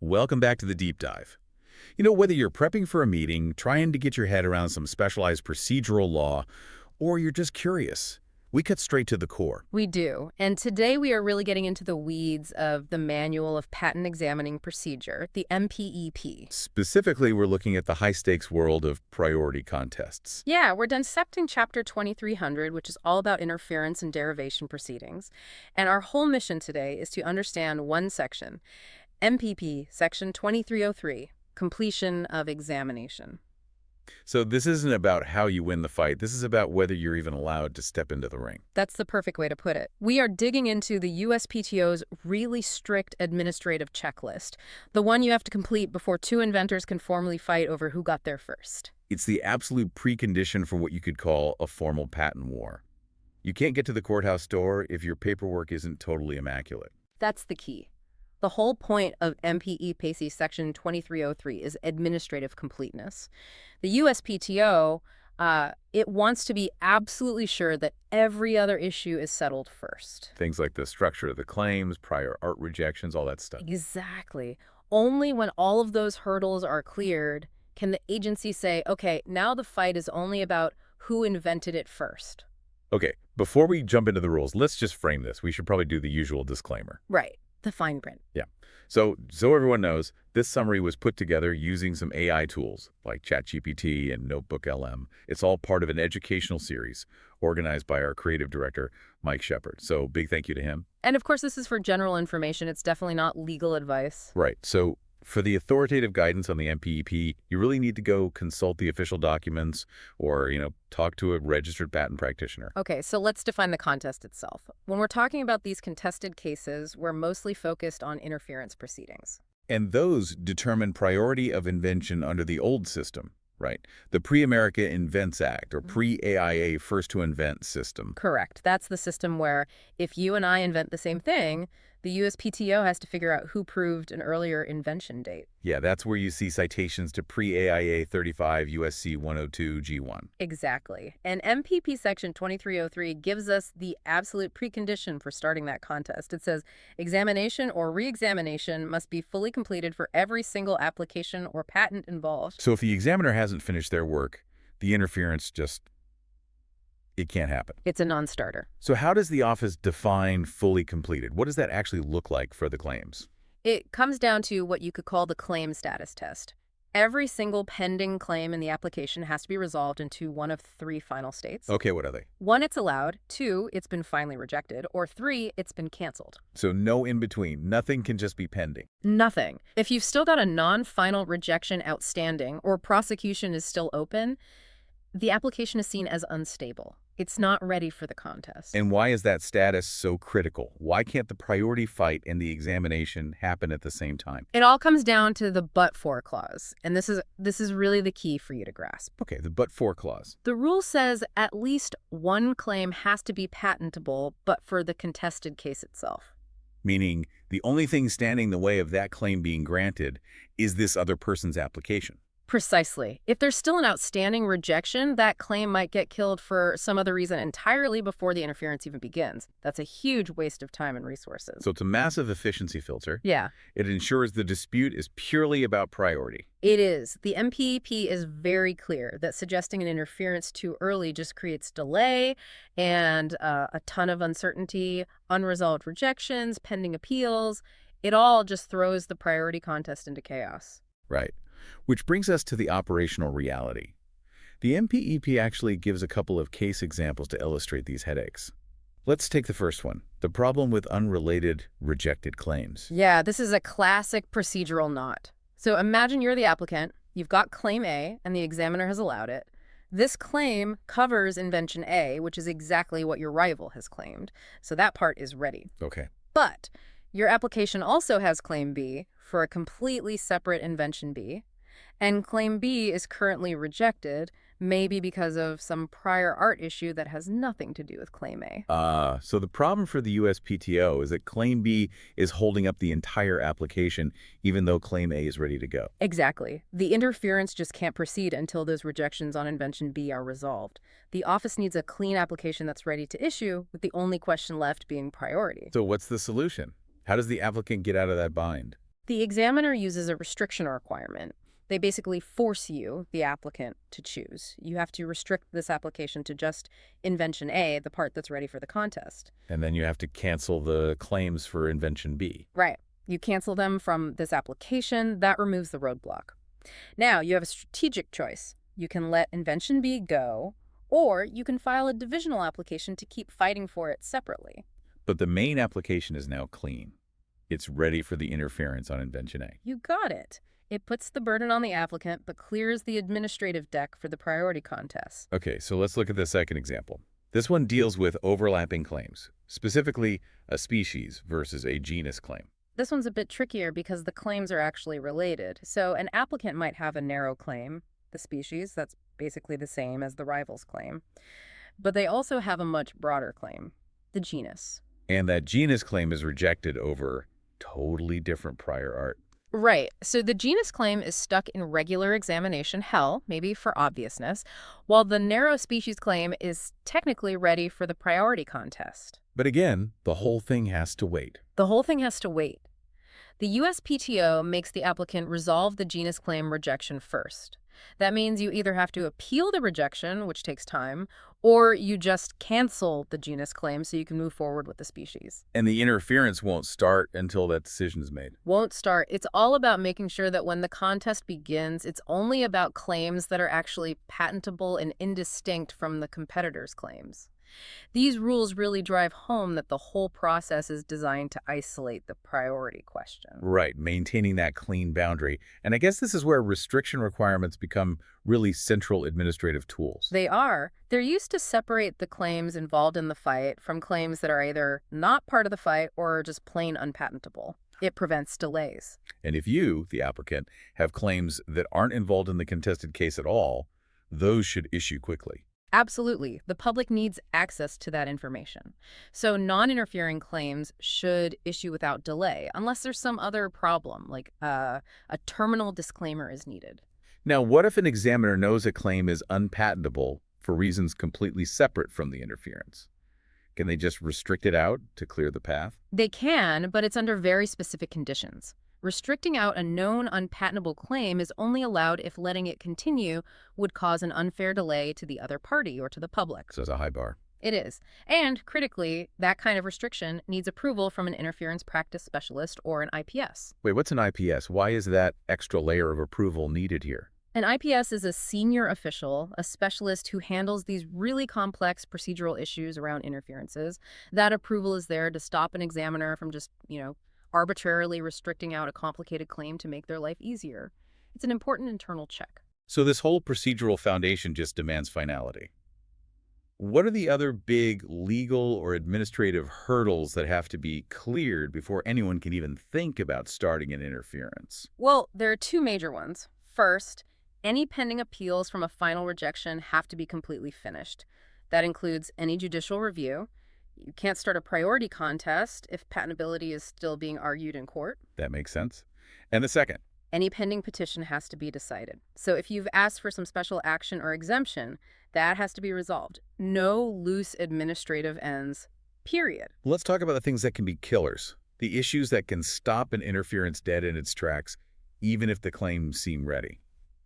Welcome back to the deep dive. Whether you're prepping for a meeting, trying to get your head around some specialized procedural law, or you're just curious, we cut straight to the core. We do. And today we are really getting into the weeds of the Manual of Patent Examining Procedure, the MPEP. Specifically, we're looking at the high-stakes world of priority contests. Yeah, we're dissecting Chapter 2300, which is all about interference and derivation proceedings. And our whole mission today is to understand one section, MPP, Section 2303, Completion of Examination. So this isn't about how you win the fight. This is about whether you're even allowed to step into the ring. That's the perfect way to put it. We are digging into the USPTO's really strict administrative checklist, the one you have to complete before two inventors can formally fight over who got there first. It's the absolute precondition for what you could call a formal patent war. You can't get to the courthouse door if your paperwork isn't totally immaculate. That's the key. The whole point of MPEP Section 2303 is administrative completeness. The USPTO, it wants to be absolutely sure that every other issue is settled first. Things like the structure of the claims, prior art rejections, all that stuff. Exactly. Only when all of those hurdles are cleared can the agency say, okay, now the fight is only about who invented it first. Okay, before we jump into the rules, let's just frame this. We should probably do the usual disclaimer. Right. The fine print. Yeah. So everyone knows, this summary was put together using some AI tools like ChatGPT and NotebookLM. It's all part of an educational series organized by our creative director, Mike Shepard. So big thank you to him. And of course, this is for general information. It's definitely not legal advice. Right. So for the authoritative guidance on the MPEP, you really need to go consult the official documents or, talk to a registered patent practitioner. Okay, so let's define the contest itself. When we're talking about these contested cases, we're mostly focused on interference proceedings. And those determine priority of invention under the old system, right? The Pre-America Invents Act or Pre-AIA First to Invent system. Correct. That's the system where if you and I invent the same thing, the USPTO has to figure out who proved an earlier invention date. Yeah, that's where you see citations to Pre-AIA 35 USC 102 G1. Exactly. And MPP Section 2303 gives us the absolute precondition for starting that contest. It says examination or reexamination must be fully completed for every single application or patent involved. So if the examiner hasn't finished their work, the interference it can't happen. It's a non-starter. So how does the office define fully completed? What does that actually look like for the claims? It comes down to what you could call the claim status test. Every single pending claim in the application has to be resolved into one of three final states. Okay, what are they? 1, it's allowed. 2, it's been finally rejected. Or 3, it's been canceled. So no in between. Nothing can just be pending. Nothing. If you've still got a non-final rejection outstanding or prosecution is still open, the application is seen as unstable. It's not ready for the contest. And why is that status so critical? Why can't the priority fight and the examination happen at the same time? It all comes down to the but-for clause, and this is really the key for you to grasp. Okay, the but-for clause. The rule says at least one claim has to be patentable, but for the contested case itself. Meaning the only thing standing in the way of that claim being granted is this other person's application. Precisely. If there's still an outstanding rejection, that claim might get killed for some other reason entirely before the interference even begins. That's a huge waste of time and resources. So it's a massive efficiency filter. Yeah. It ensures the dispute is purely about priority. It is. The MPEP is very clear that suggesting an interference too early just creates delay and a ton of uncertainty, unresolved rejections, pending appeals. It all just throws the priority contest into chaos. Right. Which brings us to the operational reality. The MPEP actually gives a couple of case examples to illustrate these headaches. Let's take the first one, the problem with unrelated rejected claims. Yeah, this is a classic procedural knot. So imagine you're the applicant, you've got claim A, and the examiner has allowed it. This claim covers invention A, which is exactly what your rival has claimed. So that part is ready. Okay. But your application also has claim B for a completely separate invention B. And claim B is currently rejected, maybe because of some prior art issue that has nothing to do with claim A. So the problem for the USPTO is that claim B is holding up the entire application, even though claim A is ready to go. Exactly. The interference just can't proceed until those rejections on invention B are resolved. The office needs a clean application that's ready to issue, with the only question left being priority. So what's the solution? How does the applicant get out of that bind? The examiner uses a restriction requirement. They basically force you, the applicant, to choose. You have to restrict this application to just invention A, the part that's ready for the contest. And then you have to cancel the claims for invention B. Right. You cancel them from this application. That removes the roadblock. Now, you have a strategic choice. You can let invention B go, or you can file a divisional application to keep fighting for it separately. But the main application is now clean. It's ready for the interference on invention A. You got it. It puts the burden on the applicant, but clears the administrative deck for the priority contest. Okay, so let's look at the second example. This one deals with overlapping claims, specifically a species versus a genus claim. This one's a bit trickier because the claims are actually related. So an applicant might have a narrow claim, the species, that's basically the same as the rival's claim. But they also have a much broader claim, the genus. And that genus claim is rejected over totally different prior art. Right. So the genus claim is stuck in regular examination hell, maybe for obviousness, while the narrow species claim is technically ready for the priority contest. But again, the whole thing has to wait. The whole thing has to wait. The USPTO makes the applicant resolve the genus claim rejection first. That means you either have to appeal the rejection, which takes time, or you just cancel the genus claim so you can move forward with the species. And the interference won't start until that decision is made. Won't start. It's all about making sure that when the contest begins, it's only about claims that are actually patentable and indistinct from the competitor's claims. These rules really drive home that the whole process is designed to isolate the priority question. Right, maintaining that clean boundary. And I guess this is where restriction requirements become really central administrative tools. They are. They're used to separate the claims involved in the fight from claims that are either not part of the fight or just plain unpatentable. It prevents delays. And if you, the applicant, have claims that aren't involved in the contested case at all, those should issue quickly. Absolutely. The public needs access to that information. So non-interfering claims should issue without delay, unless there's some other problem, like a terminal disclaimer is needed. Now, what if an examiner knows a claim is unpatentable for reasons completely separate from the interference? Can they just restrict it out to clear the path? They can, but it's under very specific conditions. Restricting out a known unpatentable claim is only allowed if letting it continue would cause an unfair delay to the other party or to the public. So it's a high bar. It is. And critically, that kind of restriction needs approval from an interference practice specialist or an IPS. Wait, what's an IPS? Why is that extra layer of approval needed here? An IPS is a senior official, a specialist who handles these really complex procedural issues around interferences. That approval is there to stop an examiner from just, arbitrarily restricting out a complicated claim to make their life easier. It's an important internal check. So this whole procedural foundation just demands finality. What are the other big legal or administrative hurdles that have to be cleared before anyone can even think about starting an interference? Well, there are two major ones. First, any pending appeals from a final rejection have to be completely finished. That includes any judicial review. You can't start a priority contest if patentability is still being argued in court. That makes sense. And the second? Any pending petition has to be decided. So if you've asked for some special action or exemption, that has to be resolved. No loose administrative ends, period. Let's talk about the things that can be killers, the issues that can stop an interference dead in its tracks, even if the claims seem ready.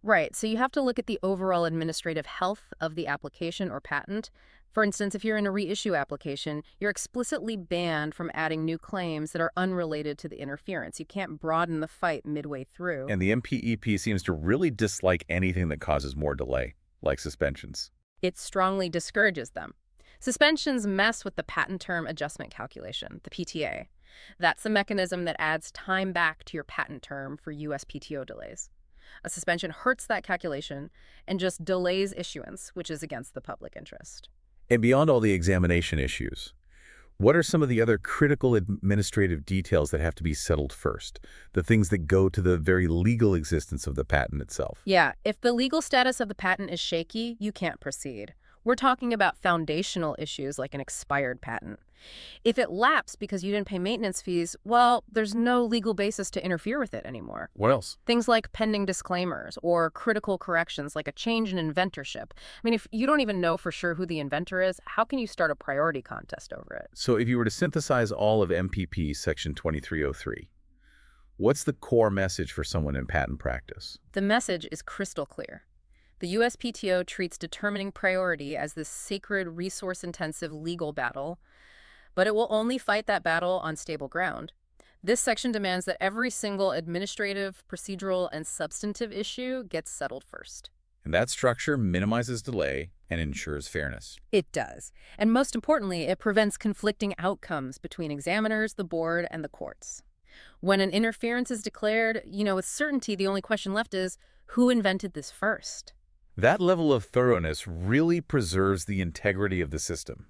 Right, so you have to look at the overall administrative health of the application or patent. For instance, if you're in a reissue application, you're explicitly banned from adding new claims that are unrelated to the interference. You can't broaden the fight midway through. And the MPEP seems to really dislike anything that causes more delay, like suspensions. It strongly discourages them. Suspensions mess with the patent term adjustment calculation, the PTA. That's the mechanism that adds time back to your patent term for USPTO delays. A suspension hurts that calculation and just delays issuance, which is against the public interest. And beyond all the examination issues, what are some of the other critical administrative details that have to be settled first? The things that go to the very legal existence of the patent itself. Yeah, if the legal status of the patent is shaky, you can't proceed. We're talking about foundational issues like an expired patent. If it lapsed because you didn't pay maintenance fees, well, there's no legal basis to interfere with it anymore. What else? Things like pending disclaimers or critical corrections like a change in inventorship. I mean, if you don't even know for sure who the inventor is, how can you start a priority contest over it? So if you were to synthesize all of MPP Section 2303, What's the core message for someone in patent practice? The message is crystal clear. The USPTO treats determining priority as this sacred, resource-intensive legal battle, but it will only fight that battle on stable ground. This section demands that every single administrative, procedural, and substantive issue gets settled first. And that structure minimizes delay and ensures fairness. It does. And most importantly, it prevents conflicting outcomes between examiners, the board, and the courts. When an interference is declared, with certainty, the only question left is, who invented this first? That level of thoroughness really preserves the integrity of the system.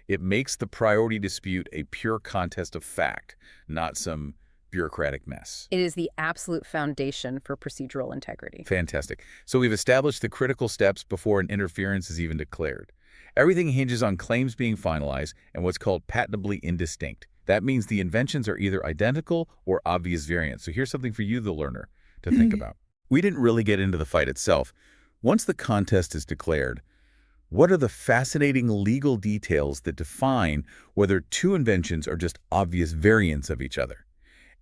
It makes the priority dispute a pure contest of fact, not some bureaucratic mess. It is the absolute foundation for procedural integrity. Fantastic. So we've established the critical steps before an interference is even declared. Everything hinges on claims being finalized and what's called patentably indistinct. That means the inventions are either identical or obvious variants. So here's something for you, the learner, to think about. We didn't really get into the fight itself. Once the contest is declared, what are the fascinating legal details that define whether two inventions are just obvious variants of each other?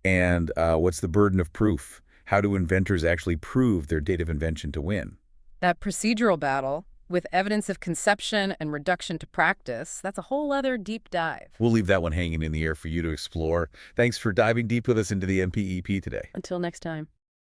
And what's the burden of proof? How do inventors actually prove their date of invention to win? That procedural battle, with evidence of conception and reduction to practice, that's a whole other deep dive. We'll leave that one hanging in the air for you to explore. Thanks for diving deep with us into the MPEP today. Until next time.